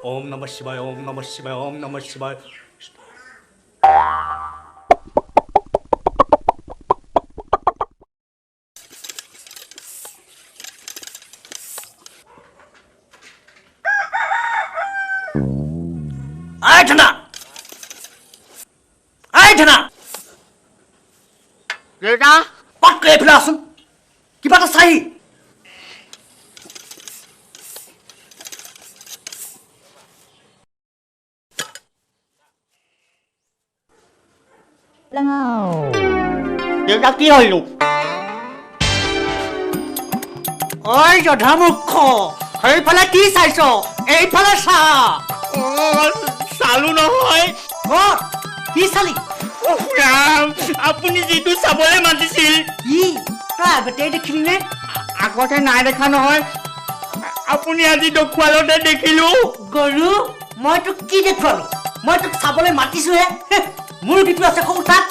ओम नमः शिवाय ओम नमः शिवाय ओम नमः शिवाय आय ठना দেউতা पक्क एफिला आसुन किबा त सही দেউতা কি হইলো ओय जधा मुख সেইফালে কি চাইছ এইফালে চা চালু নহয় কি চালি আপুনি যিটো চাবলৈ মাতিছিল কি তই আগতে দেখিলি নে আগতে নাই দেখা নহয় আপুনি আজি দেখুৱালতে দেখিলো গৰু মই তোক কি দেখুৱালো মই তোক চাবলৈ মাতিছোহে মোৰ কিটো আছে খবৰ তাত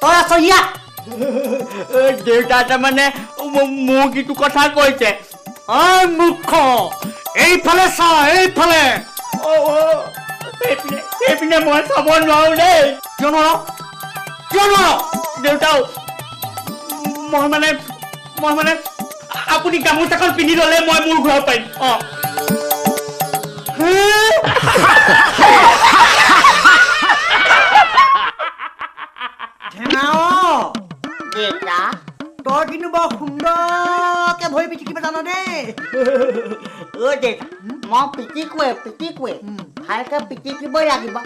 তই আছ ইয়াত দেউতা তাৰমানে মোক কিটো কথা কৈছে অই মুখ এইফালে চা এইফালে সেইপিনে মই চাব নোৱাৰো দেই কিয় নোৱাৰ দেউতা মই মানে আপুনি গামোচাখন পিন্ধি ললে মই মোৰ ঘৰ পাৰিম দেউতা তই কিন্তু বৰ সুন্দৰকে ভৰি পিটিকিব জান দেই দেউতা মই পিটিকুৱে ভালকে পিটিকিবই লাগিব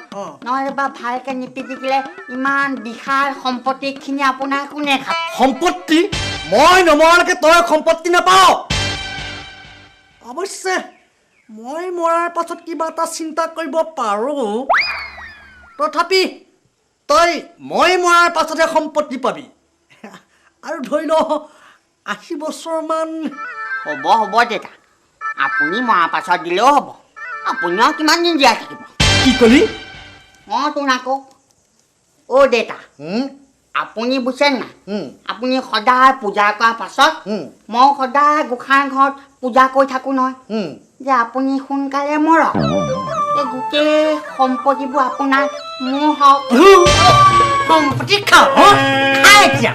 নহ'লে বা ভালকে নিপিটিকিলে ইমান বিশাল সম্পত্তিখিনি আপোনাৰ কোনে খাব সম্পত্তি মই নমৰালৈকে তই সম্পত্তি নাপাৱ অৱশ্যে মই মৰাৰ পাছত কিবা এটা চিন্তা কৰিব পাৰোঁ তথাপি তই মই মৰাৰ পাছতহে সম্পত্তি পাবি আৰু ধৰি ল 80 বছৰমান হ'ব দেউতা আপুনি মৰাৰ পাছত দিলেও হ'ব আপুনি আৰু কিমান দিন জীয়াই থাকিব কি কলি মই তোন আকৌ দেউতা আপুনি বুজে নাই আপুনি সদায় পূজা কৰাৰ পাছত মই সদায় গোসাঁই ঘৰত পূজা কৰি থাকোঁ নহয় যে আপুনি সোনকালে মৰক এই গোটেই সম্পত্তিবোৰ আপোনাৰ মোৰ হওক সম্পত্তি খাওঁ খাই এতিয়া